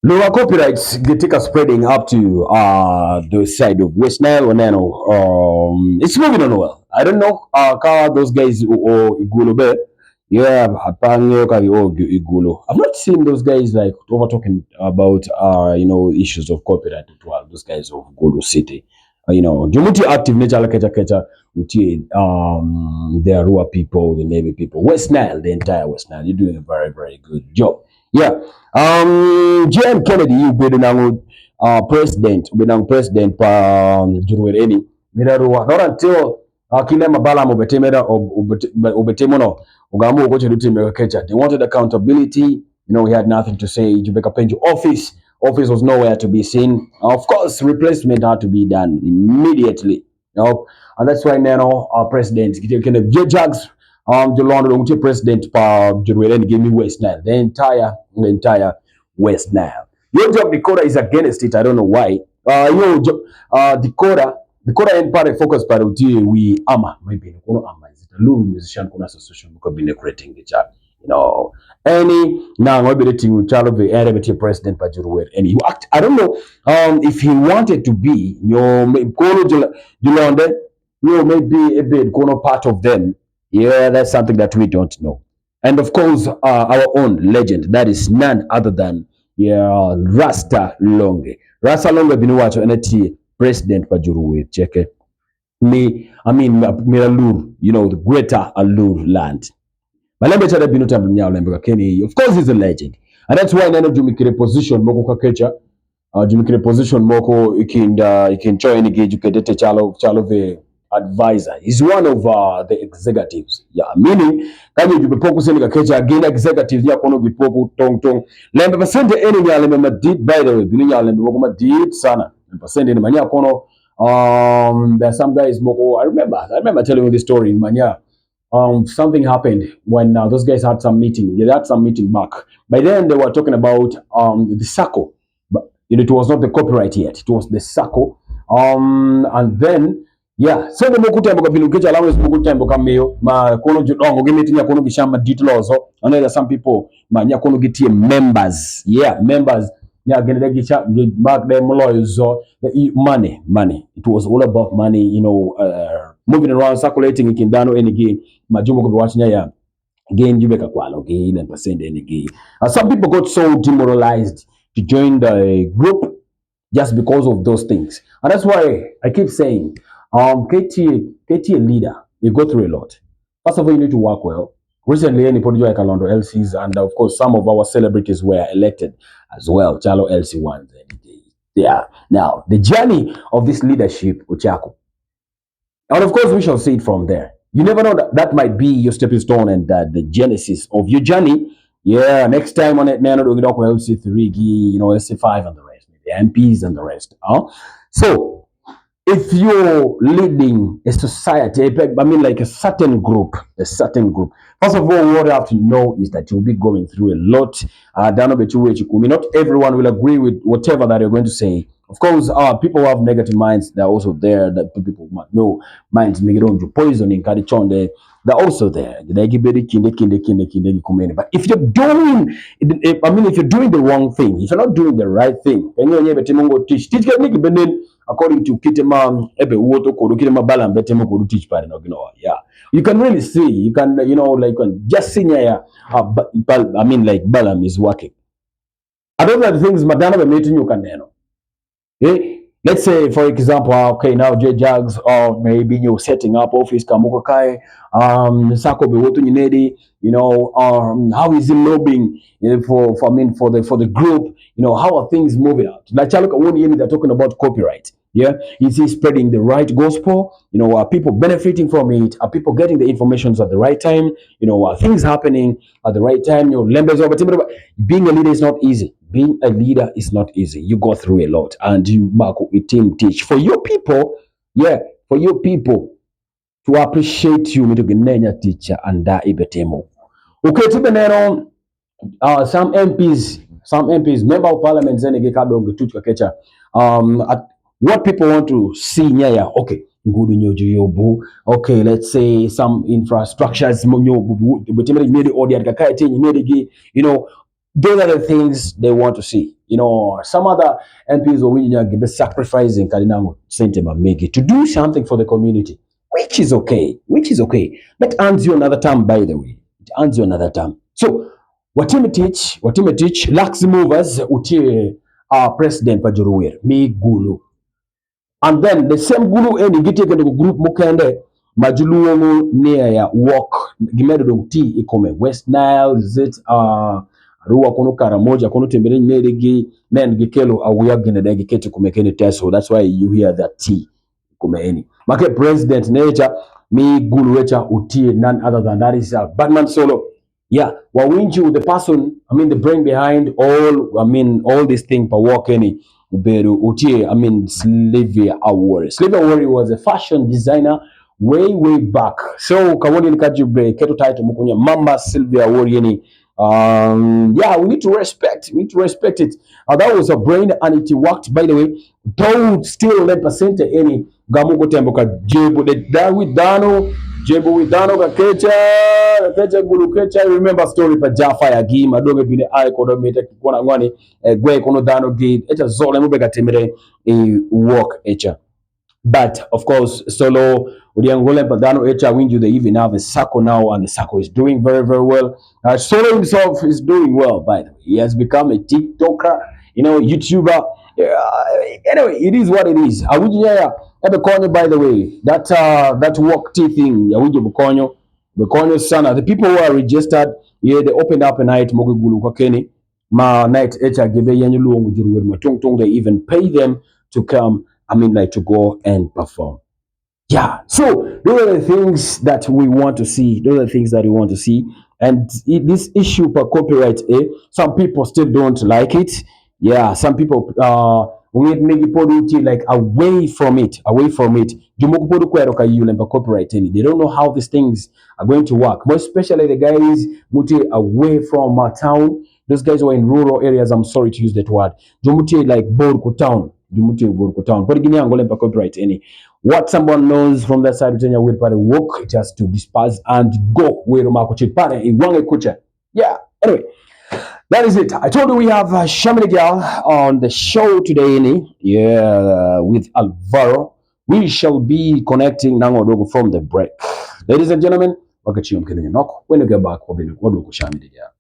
Lower copyrights get spreading up to the side of West Nile or Nano. It's moving on well. I don't know those guys or Igulo be. Yeah, Hapanyo or Igulo. I've not seen those guys like over talking about issues of copyright as well. Those guys of Gulu City. Jumuti active nature like kecha uti the Arua people, the Navy people, West Nile, the entire West Nile. You're doing a very, very good job. Yeah. John Kennedy you be the president pa Juruereni Mirarua not until kile mabala mubetemera ubetemono ugamu ugoche lutimeka kecha. They wanted accountability. We had nothing to say. Jubeka Penju office was nowhere to be seen. Of course, replacement had to be done immediately. And that's why now our president kind of Jags Jolando president pa Juruereni give me West Nile. The entire West Nile. Your job Dakota is against it. I don't know why. Dakota and party focus party we ama maybe no ama is it a little musician kuna association because been creating the chat. Any now maybe the thing child of the area president Pajuru and you act. I don't know if he wanted to be Julande, maybe a bit part of them. Yeah, that's something that we don't know. And of course, our own legend, that is none other than Rasta Longe. Rasta Longe binuwacho NT President Pajuru cheke. Miralur, the greater Alur land. Malembe chada binuta mnyao Kenny, of course he's a legend. And that's why nano jumikire position moko kakecha. Jumikire position moko ikin join engage ukedete chalo ve advisor. He's one of the executives. Yeah, meaning kanyo jubipoku seni kakecha again executives ya kono bipoku tong. Lembe pasende eni ya lembe madid by the way. Bini ya lembe moko madid sana. Lembe pasende eni manya kono. There's some guys moko. I remember telling you this story in Manya. Something happened when those guys had some meeting. They had some meeting back. By then, they were talking about the SACCO. But it was not the copyright yet. It was the SACCO. And then, yeah. So the moku time because bilukecha allowance moku time because mayo ma kono jodongo meeting ya kono gishamba details. And there are some people ma nya kono gitie members. Yeah, members. Yeah, get back them lawyers the money. It was all about money. Moving around, circulating in Kindano and again, Majumo could watch ya again, you make a qual again and percent and again. Some people got so demoralized to join the group just because of those things. And that's why I keep saying, KT a leader, you go through a lot. First of all, you need to work well. Recently, any Podijo Kalondo LCs, and of course, some of our celebrities were elected as well. Chalo LC ones. Yeah. Now, the journey of this leadership, Ochako. And of course, we shall see it from there. You never know that might be your stepping stone and the genesis of your journey. Yeah, next time on it, man, we're going to LC3, SC5 and the rest, the MPs and the rest. So, if you're leading a society, like a certain group, first of all, what you have to know is that you'll be going through a lot. Not everyone will agree with whatever that you're going to say. Of course, people who have negative minds, they're also there. That people might know minds make it on poisoning, they're also there. But if you're doing, if you're doing the wrong thing, if you're not doing the right thing, teach according to Kitema Ebe Woto Kodu Kitema Balam Betemo Kodu teach part yeah. You can really see, you can just see like Balam is working. I don't know the things Madana be meeting you can know. Let's say, for example, okay, now J Jags or maybe you're setting up office Kamuko Kai, Sako Bewotu Nedi, how is it lobbying for the group, how are things moving out? Like Chaluka one they're talking about copyright. Yeah, is he spreading the right gospel? Are people benefiting from it? Are people getting the information at the right time? Are things happening at the right time? Being a leader is not easy. Being a leader is not easy. You go through a lot, and you back with team teach for your people. Yeah, for your people to appreciate you. Me to get teacher and that ibetemo. Okay, to the some MPs, member of parliament, what people want to see nyaya, okay, okay, let's say some infrastructures, those are the things they want to see. You know, some other MPs or we give sacrificing Kalinango Sentema make it to do something for the community, which is okay, That earns you another term, by the way. It earns you another term. So what you teach, lax movers, uti president Pajuruwer, me gulu. And then the same guru any get taken to group mukende majuluongo near ya walk gimedo dong ti ikome West Nile is it ruwa kono karamoja kono tembele neregi men gikelo awuya gine de kete kumekeni teso. That's why you hear that T kumeeni make president nature me guru wecha utie none other than that is Batman Solo. Yeah, Wawinji, the person, the brain behind all this thing per walk any Beru Utie, Sylvia Awori. Sylvia Awori was a fashion designer way back. So Kawoni Kajubre, Keto title Mukunya, Mama Sylvia Awori any. Yeah, we need to respect. It. That was a brain and it worked, by the way. Don't still let percent any Gamuko Temboka Jebo the David Dano. Jebo with Dano Kakecha Gulukecha. I remember story pa Jaffa Yagi, Madoga Bine I Kodomete Kwanangwani, Gwe Kono Dano Gate, Echa Zola Mubeka Timere, a walk Echa. But of course, Solo Udiangole Badano Echa win you. They even have a Sako now, and the Sako is doing very well. Solo himself is doing well, by the way. He has become a TikToker, YouTuber. Anyway, it is what it is. Awujiya Ebekonyo, by the way, that walk T thing, Awuji Bekonyo sana. The people who are registered, yeah, they opened up a night Mogugulu Kakeni, Ma night Echa Gebe Yanyulu Mujuru Matung. They even pay them to come. To go and perform. Yeah. So those are the things that we want to see. And this issue per copyright, some people still don't like it. Yeah. Some people we make it like away from it. They don't know how these things are going to work. More especially the guys away from town. Those guys who are in rural areas. I'm sorry to use that word. Like Borku town. But copyright any. What someone knows from that side, Kenya will probably work just to disperse and go where Yeah. Anyway, that is it. I told you we have Shamini Girl on the show today. Yeah, with Alvaro. We shall be connecting Nango from the break. Ladies and gentlemen, when you get back, we'll be Shamini Girl.